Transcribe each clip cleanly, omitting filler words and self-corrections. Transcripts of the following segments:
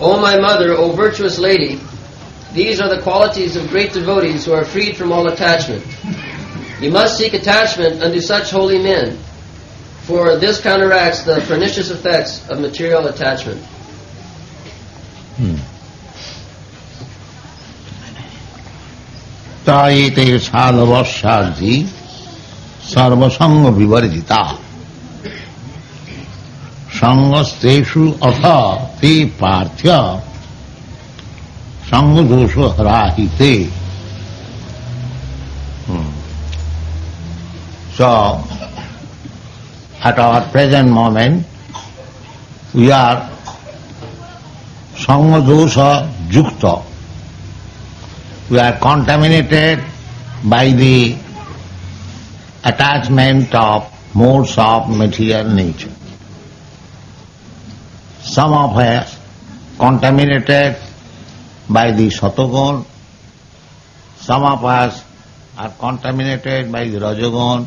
O my mother, O virtuous lady, these are the qualities of great devotees who are freed from all attachment. You must seek attachment unto such holy men, for this counteracts the pernicious effects of material attachment. Taite sadhavassadhi sarvasanga vivarjita sangasteshu atha te parthya sangadosha harahite. So, at our present moment, we are sangadosha jukta. We are contaminated by the attachment of modes of material nature. Some of us contaminated by the Satogun, some of us are contaminated by the Rajagun,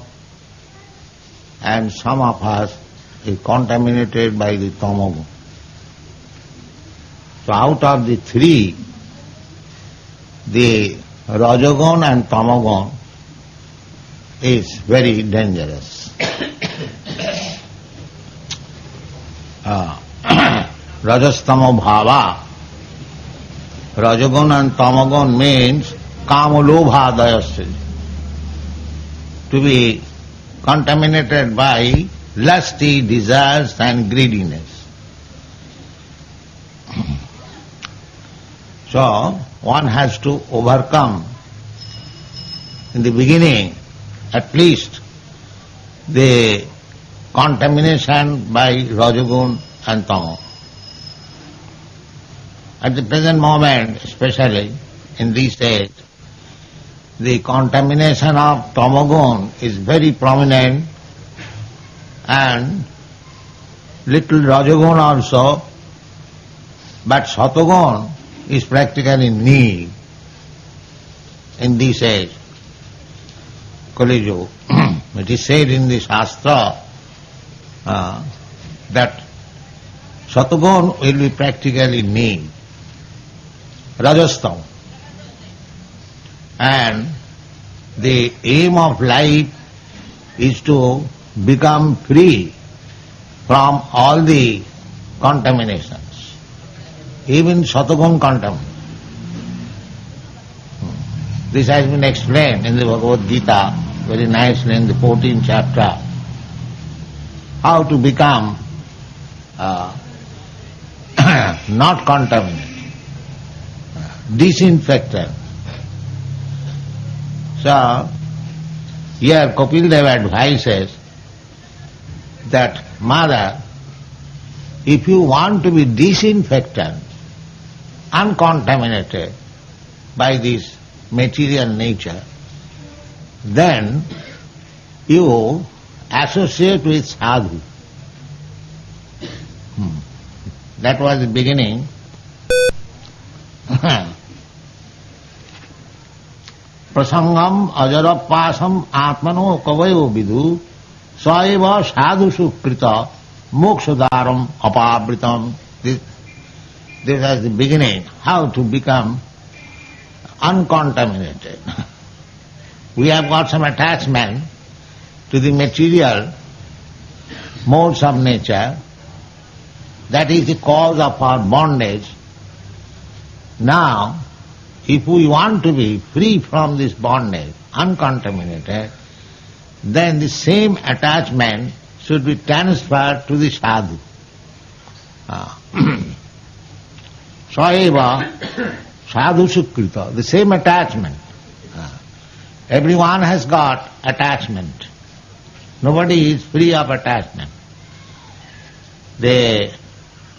and some of us is contaminated by the Tamagun. So out of the three, the Rajagun and Tamagun is very dangerous. Rajastamo bhava. Rajagun and Tamagun means kamalobhadayasya. To be contaminated by lusty desires and greediness. So, one has to overcome, in the beginning, at least, the contamination by Rajagun and Tamo. At the present moment, especially in this age, the contamination of Tamagun is very prominent, and little Rajagun also, but Satogun is practically nil in this age. Kali Yuga. It is said in the Shastra that Satogun will be practically nil, Rajasthan. And the aim of life is to become free from all the contaminations, even Satogun contamination. This has been explained in the Bhagavad Gita very nicely in the 14th chapter, how to become not contaminated, disinfectant. So, here Kapil Dev advises that, mother, if you want to be disinfectant, uncontaminated by this material nature, then you associate with sadhu. That was the beginning. Prasangam ajarapasam atmano kavayo vidhu saeva sadhu sukrita mokshadaram apabritam. This is the beginning, how to become uncontaminated. We have got some attachment to the material modes of nature. That is the cause of our bondage. Now, if we want to be free from this bondage, uncontaminated, then the same attachment should be transferred to the sadhu. Saeva sadhu sukrita, the same attachment. Everyone has got attachment. Nobody is free of attachment. The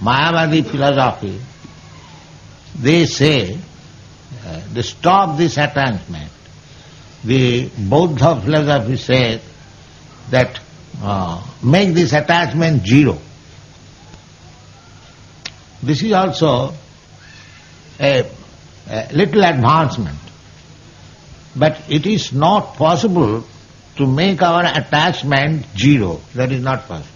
Mayavadi philosophy, they say, to stop this attachment. The Buddha philosophy says that make this attachment zero. This is also a little advancement. But it is not possible to make our attachment zero. That is not possible.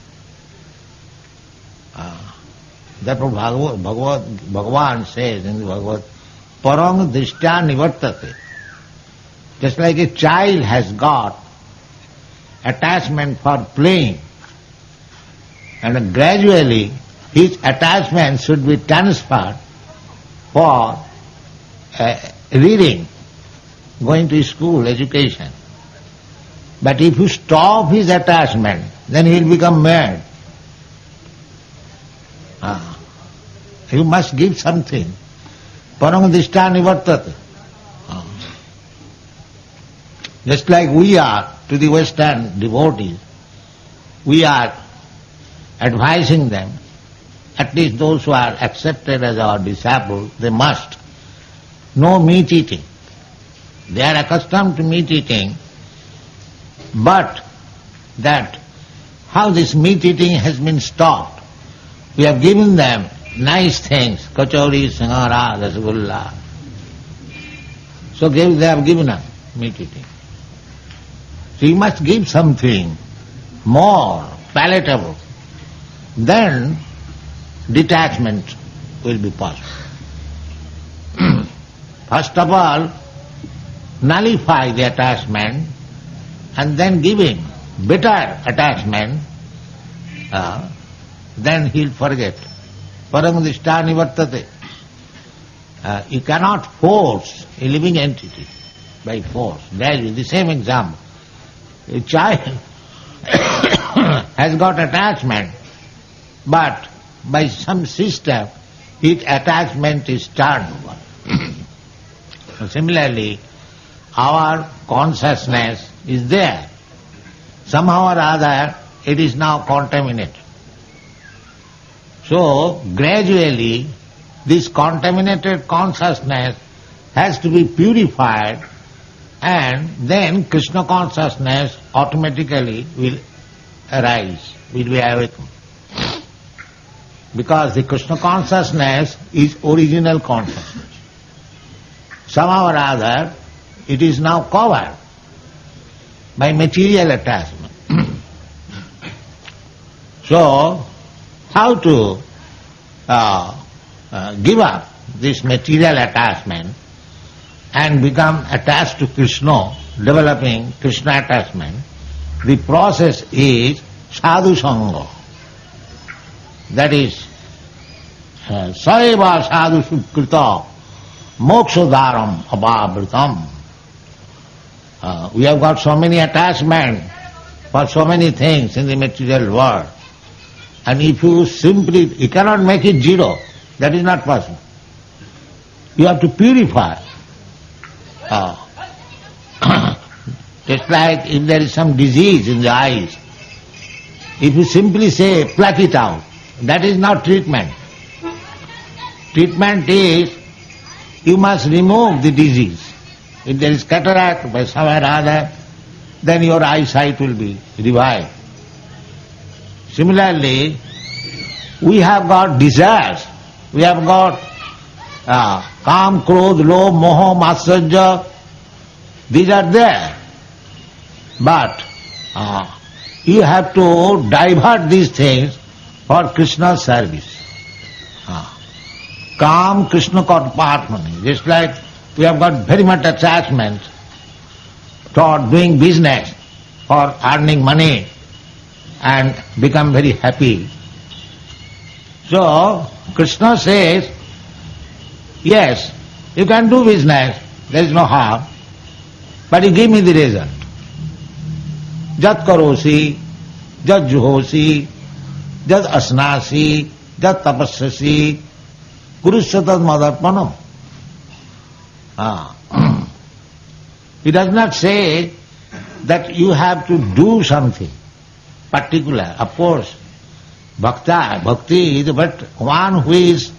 Therefore Bhagavan says in the Bhagavad, Parang Drishtya Nivartate. Just like a child has got attachment for playing, and gradually his attachment should be transferred for reading, going to school, education. But if you stop his attachment, then he will become mad. You must give something. Parang Drishtya Nivartate. Just like we are to the Western devotees, we are advising them, at least those who are accepted as our disciples, they must know meat eating. They are accustomed to meat eating, but that how this meat eating has been stopped. We have given them nice things, kachori, sangara, rasgulla. So they have given up meat eating. So you must give something more palatable. Then detachment will be possible. First of all, nullify the attachment and then give him better attachment, then he'll forget. Parang Drishtya Nivartate. You cannot force a living entity by force. There is the same example. A child has got attachment, but by some system its attachment is turned over. Similarly, our consciousness is there. Somehow or other it is now contaminated. So gradually this contaminated consciousness has to be purified, and then Krishna consciousness automatically will arise, will be awakened. Because the Krishna consciousness is original consciousness. Somehow or other it is now covered by material attachment. So, how to give up this material attachment and become attached to Krishna, developing Krishna attachment? The process is sadhu sangha. That is, saeva sadhu sukrita mokshadaram abhavritam. We have got so many attachments for so many things in the material world. And if you cannot make it zero, that is not possible. You have to purify. Just like if there is some disease in the eyes, if you simply say, pluck it out, that is not treatment. Treatment is, you must remove the disease. If there is cataract by somewhere or other, then your eyesight will be revived. Similarly, we have got desires. We have got kam, krodh, lobh, moha, matsarya. These are there. But you have to divert these things for Krishna's service. Kam, Krishna Karpatmani. Just like we have got very much attachment toward doing business, for earning money and become very happy. So, Krishna says, yes, you can do business, there is no harm, but you give me the result. Jat karosi, jat juhosi, jat asnasi, jat tapassasi, kurushatad madarpanam. He does not say that you have to do something particular. Of course, bhakti is but one who is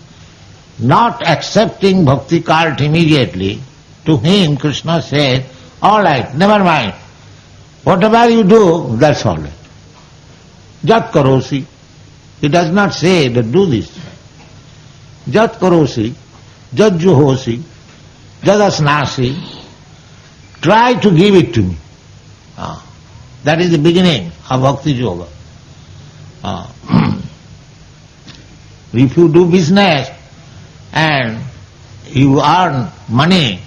not accepting bhakti cult immediately. To him Krishna said, all right, never mind. Whatever you do, that's all right. Jat karosi. He does not say that do this. Jat karosi, jat juhosi, jat asnasi. Try to give it to me. That is the beginning of Bhakti Yoga. If you do business and you earn money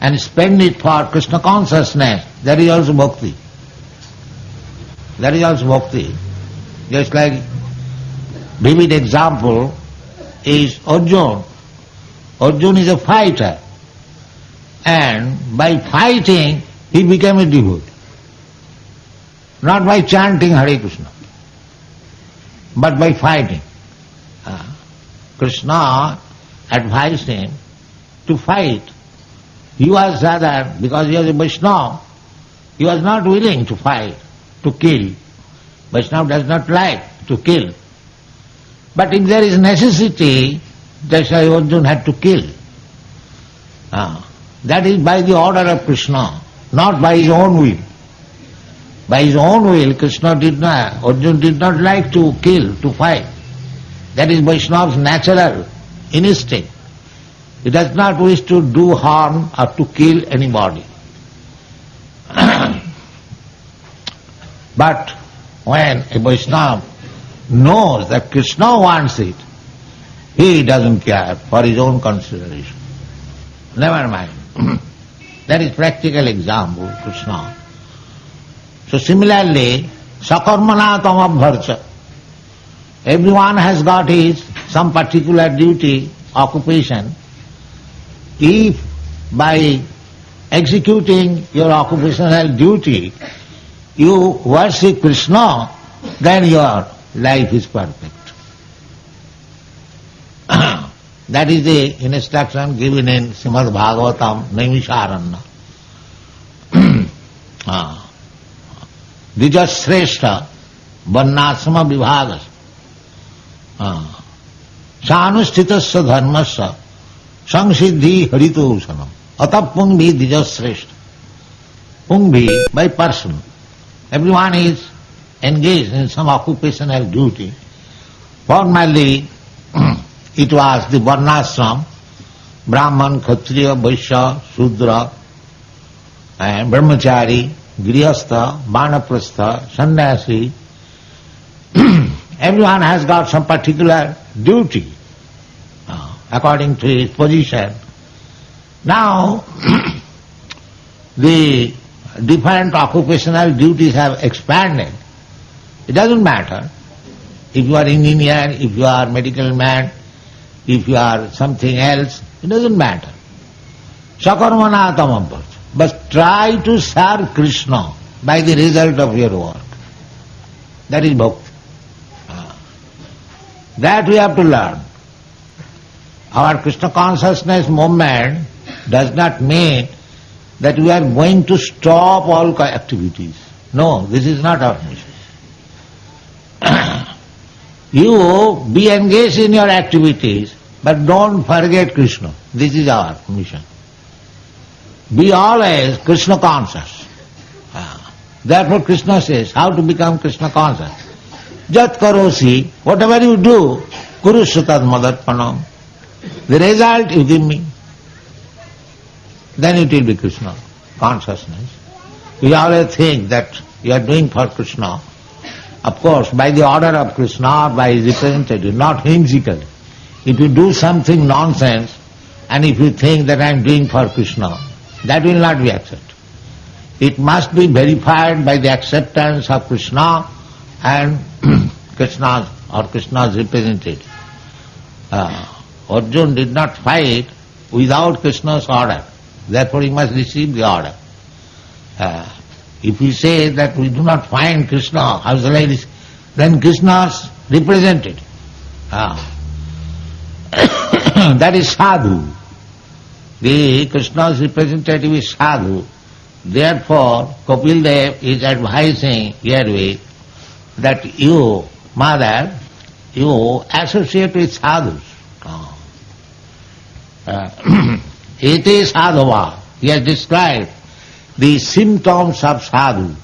and spend it for Krishna consciousness, that is also bhakti. That is also bhakti. Just like vivid example is Arjuna. Arjuna is a fighter, and by fighting he became a devotee. Not by chanting Hare Krishna, but by fighting. Krishna advised him to fight. He was rather, because he was a Vaishnava, he was not willing to fight, to kill. Vaishnava does not like to kill. But if there is necessity, that's why Arjuna had to kill. That is by the order of Krishna, not by his own will. By his own will, Arjuna did not like to kill, to fight. That is Vaishnava's natural instinct. He does not wish to do harm or to kill anybody. But when a Vaishnava knows that Krishna wants it, he doesn't care for his own consideration. Never mind. That is practical example, Krishna. So similarly, sakarmana tamabharcha. Everyone has got some particular duty, occupation. If by executing your occupational duty you worship Krishna, then your life is perfect. That is the instruction given in Srimad Bhagavatam, Naimisharanya. Dijashreshta varnasama vibhagas sanusthitasya dharmasya samsiddhi haritosanam atap pungvi dijashreshta. Pungvi, by person. Everyone is engaged in some occupational duty. Formerly, it was the varnashram, Brahman, Kshatriya, Vaishya, Shudra, and Brahmachari, Grihastha, Vanaprastha, Sannyasi. Everyone has got some particular duty according to his position. Now, the different occupational duties have expanded. It doesn't matter if you are engineer, if you are medical man, if you are something else, it doesn't matter. Sakarmana tamabharcha. But try to serve Krishna by the result of your work. That is bhakti. That we have to learn. Our Krishna consciousness movement does not mean that we are going to stop all activities. No, this is not our mission. You be engaged in your activities, but don't forget Krishna. This is our mission. Be always Krishna conscious. Therefore Krishna says, how to become Krishna conscious? Jat karosi, whatever you do, kurusya tad madarpanam. The result you give me. Then it will be Krishna consciousness. We always think that you are doing for Krishna. Of course, by the order of Krishna or by his representative, not whimsically. If you do something nonsense, and if you think that I am doing for Krishna, that will not be accepted. It must be verified by the acceptance of Krishna and Krishna's representative. Arjuna did not fight without Krishna's order. Therefore he must receive the order. If we say that we do not find Krishna, how shall I receive? Then Krishna's representative. That is sadhu. The Krishna's representative is sadhu. Therefore, Kapil Dev is advising herewith that you, mother, you associate with sadhus. Ete sadhava. He has described the symptoms of sadhu.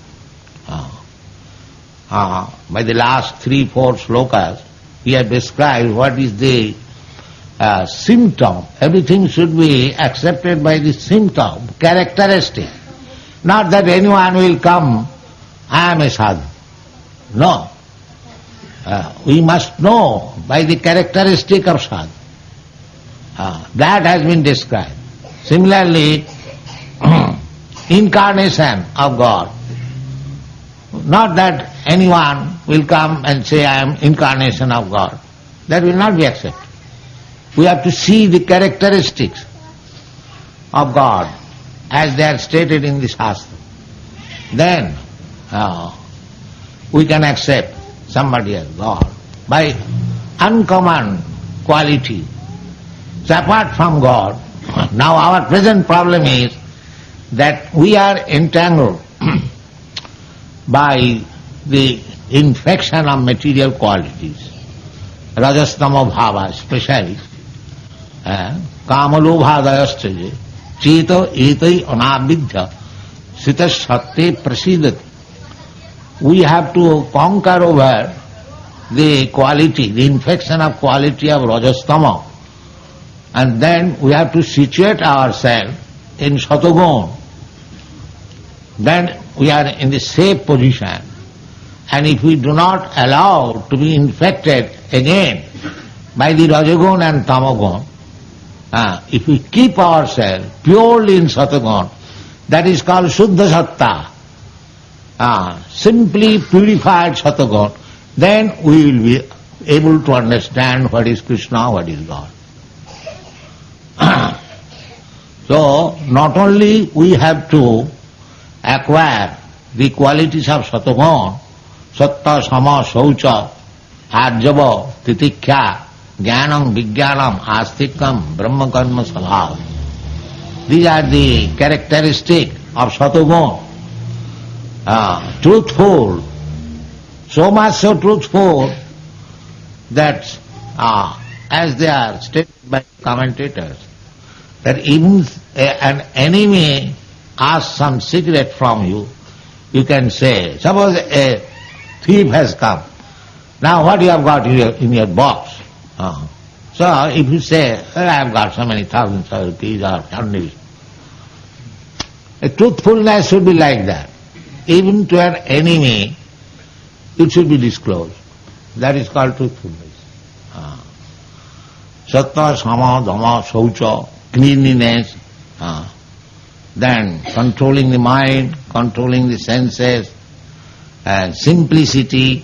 By the last 3-4 slokas, he has described what is the symptom. Everything should be accepted by the symptom, characteristic. Not that anyone will come, I am a sadhu. No. we must know by the characteristic of sadhu. That has been described. Similarly, incarnation of God. Not that anyone will come and say, I am incarnation of God. That will not be accepted. We have to see the characteristics of God as they are stated in the Shastra. Then we can accept somebody as God by uncommon quality. So apart from God, now our present problem is that we are entangled by the infection of material qualities, rajastama bhava especially, kamalobhadayaschaje, cheto etai anabidhya sita satte prasidati. We have to conquer over the quality, the infection of quality of rajastama, and then we have to situate ourselves in Satogun. Then we are in the safe position. And if we do not allow to be infected again by the Rajagun and Tamagun, if we keep ourselves purely in Satagun, that is called Shuddha Satta, simply purified Satagun, then we will be able to understand what is Krishna, what is God. So, not only we have to acquire the qualities of Satagun, Satta, Sama, Saucha, Arjava, Titikya, Jnanam, Vijnanam, Astikam, Brahma Karma Sabhav. These are the characteristics of Satagun. Truthful, so much so truthful that as they are stated by commentators, that even an enemy asks some secret from you, you can say, suppose a thief has come, now what you have got in your box? So if you say, I have got so many thousands of rupees or hundreds, a truthfulness should be like that. Even to an enemy, it should be disclosed. That is called truthfulness. Satta, Sama, Dhamma, Saucha, cleanliness, then controlling the mind, controlling the senses, simplicity,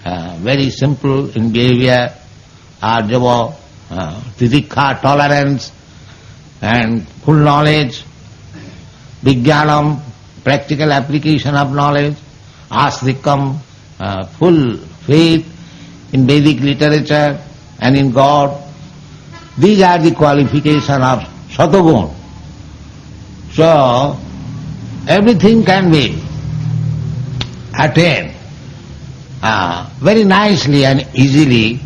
very simple in behavior, arjava, titikha, tolerance, and full knowledge, vijnanam, practical application of knowledge, astikam, full faith in Vedic literature and in God. These are the qualifications of Satagun. So, everything can be attained very nicely and easily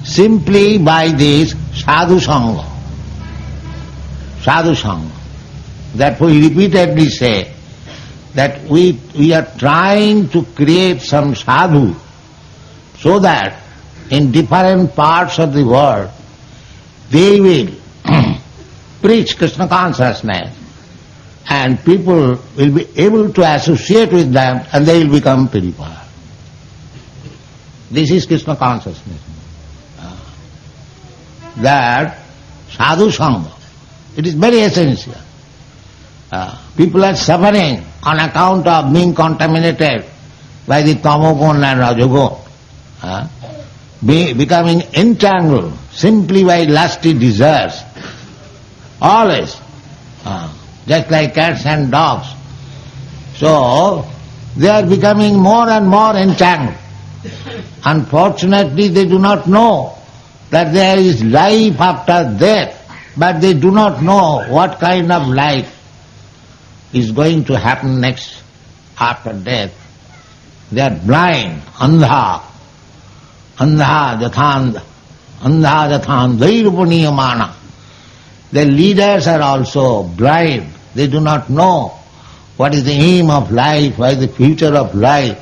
simply by this sadhu sangha. Sadhu sangha. Therefore we repeatedly say that we are trying to create some sadhu so that in different parts of the world they will preach Krishna consciousness and people will be able to associate with them and they will become purified. This is Krishna consciousness. That sadhu sangha, it is very essential. People are suffering on account of being contaminated by the tamogun and rajogun, becoming entangled simply by lusty desires, always, just like cats and dogs. So, they are becoming more and more entangled. Unfortunately, they do not know that there is life after death, but they do not know what kind of life is going to happen next after death. They are blind, andha jathandhairupaniamana. The leaders are also blind. They do not know what is the aim of life, what is the future of life.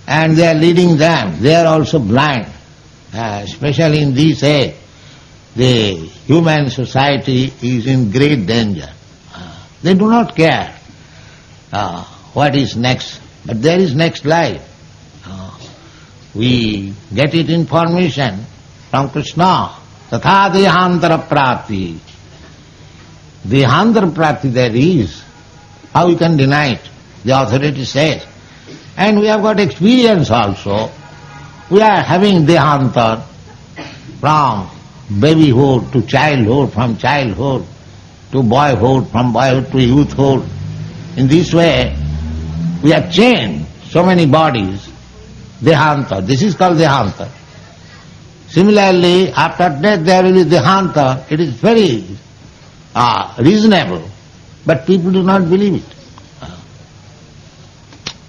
And they are leading them. They are also blind. Especially in this age, the human society is in great danger. They do not care what is next, but there is next life. we get it information from Krishna. Tatha dehantara prati. Dehantara prati there is. How you can deny it? The authority says. And we have got experience also. We are having dehantar from babyhood to childhood, from childhood to boyhood, from boyhood to youthhood. In this way, we have changed so many bodies. Dehanta. This is called dehanta. Similarly, after death there will be dehanta. It is very reasonable, but people do not believe it.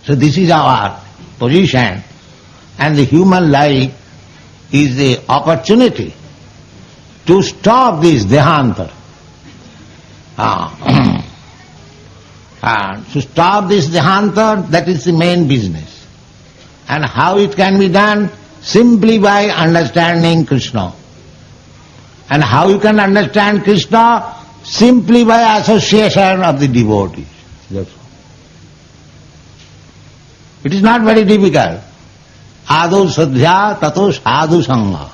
So this is our position, and the human life is the opportunity to stop this dehanta. To stop this dehanta, that is the main business. And how it can be done? Simply by understanding Krishna. And how you can understand Krishna? Simply by association of the devotees. That's all. It is not very difficult. Ado sadhya tato sadhu sangha.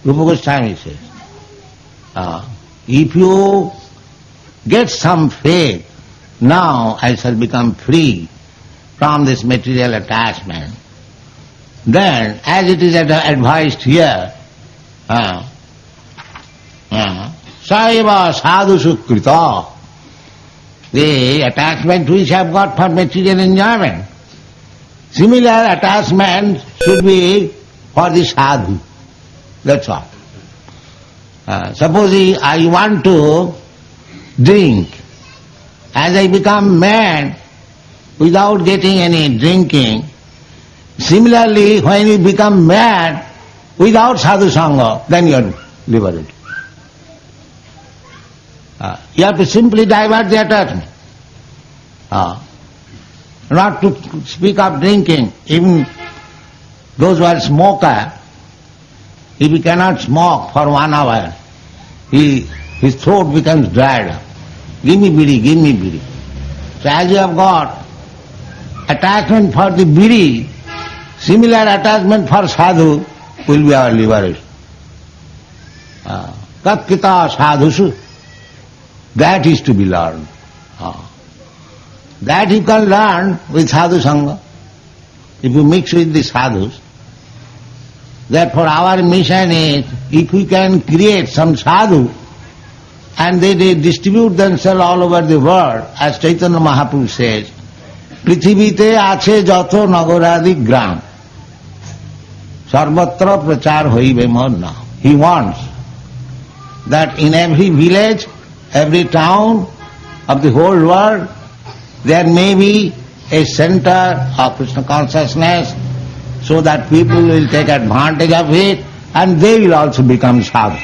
Rupa Goswami says. If you get some faith, now I shall become free from this material attachment, then, as it is advised here, Saiva sadhu sukrita, the attachment which have got for material enjoyment, similar attachment should be for the sadhu. That's all. Suppose I want to drink, as I become mad without getting any drinking, similarly when you become mad without sadhu sangha, then you are liberated. You have to simply divert the attachment. Not to speak of drinking, even those who are smoker, if he cannot smoke for 1 hour, his throat becomes dried up. Give me bidi, give me bidi. So as you have got attachment for the bidi, similar attachment for sadhu will be our liberation. Katkita sadhusu, that is to be learned. That you can learn with sadhu sangha. If you mix with the sadhus, therefore our mission is, if we can create some sadhu, and they distribute themselves all over the world, as Chaitanya Mahaprabhu says, Prithivite ache jato nagoradi gram, sarvatra prachar hoibe morna. He wants that in every village, every town of the whole world, there may be a center of Krishna consciousness, so that people will take advantage of it and they will also become sadhu.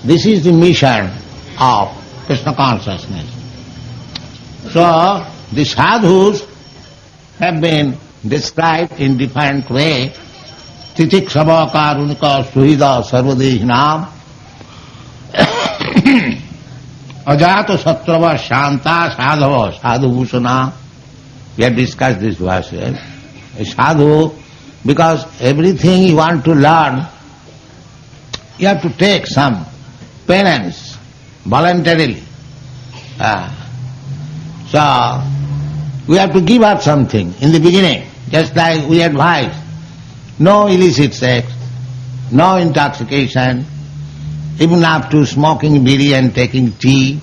This is the mission of Krishna consciousness. So, the sadhus have been described in different way. Titiksava karunika suhida sarvadehinam ajato satrava shanta sadhava sadhubhusana. We have discussed this verses. A sadhu, because everything you want to learn, you have to take some penance voluntarily. So, we have to give up something in the beginning, just like we advise. No illicit sex, no intoxication, even up to smoking bidi and taking tea.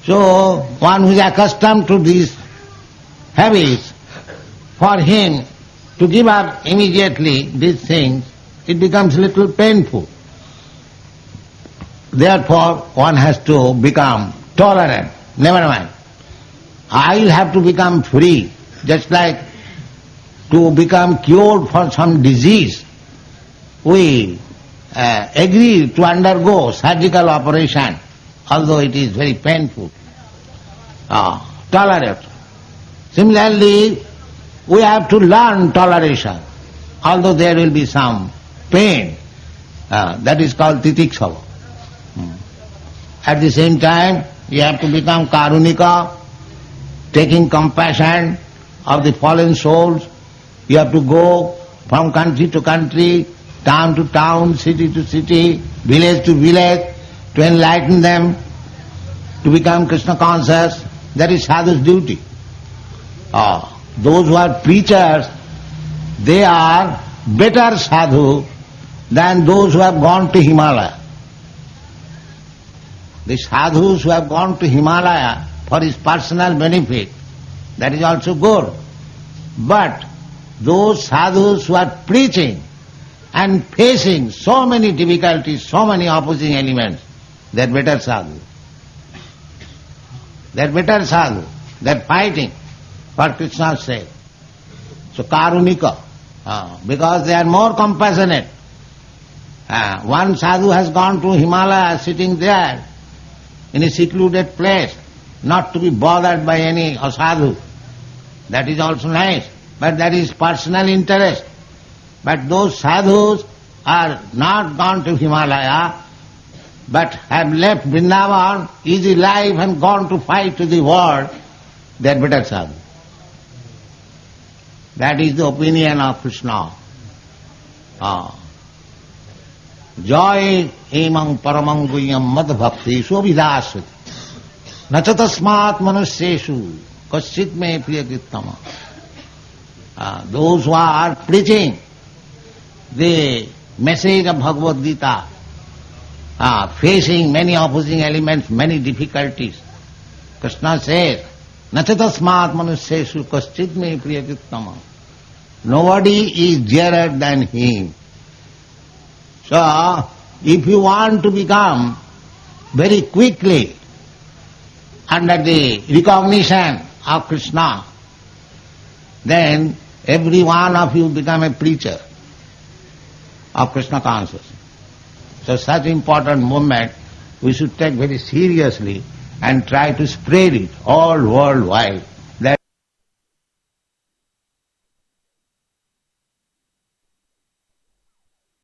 So, one who is accustomed to these habits, for him to give up immediately these things, it becomes a little painful. Therefore, one has to become tolerant. Never mind. I will have to become free, just like to become cured for some disease. We agree to undergo surgical operation, although it is very painful. Tolerate. Similarly, we have to learn toleration, although there will be some pain. That is called titiksava. At the same time, you have to become karunika, taking compassion of the fallen souls You have to go from country to country, town to town, city to city, village to village, to enlighten them, to become Krishna conscious. That is sadhu's duty. Those who are preachers, they are better sadhu than those who have gone to Himalaya. The sadhus who have gone to Himalaya for his personal benefit, that is also good. But those sadhus who are preaching and facing so many difficulties, so many opposing elements, they are better sadhu. They are better sadhu. They are fighting for Krishna's sake. So karunika, because they are more compassionate. One sadhu has gone to Himalaya, sitting there in a secluded place, not to be bothered by any asadhu. That is also nice, but that is personal interest. But those sadhus are not gone to Himalaya, but have left Vrindavan, easy life, and gone to fight to the world. They are better sadhu. That is the opinion of Krishna. Joy emang paramang guhyam mad bhakti sovidasvati nachatasmat manusyeshu kaschit me priyakrittama. Those who are preaching the message of Bhagavad Gita, facing many opposing elements, many difficulties, Krishna says, nachatasmat manusyeshu kaschit me priyakrittama. Nobody is dearer than him. So, if you want to become very quickly under the recognition of Krishna, then every one of you become a preacher of Krishna consciousness. So such important movement we should take very seriously and try to spread it all worldwide.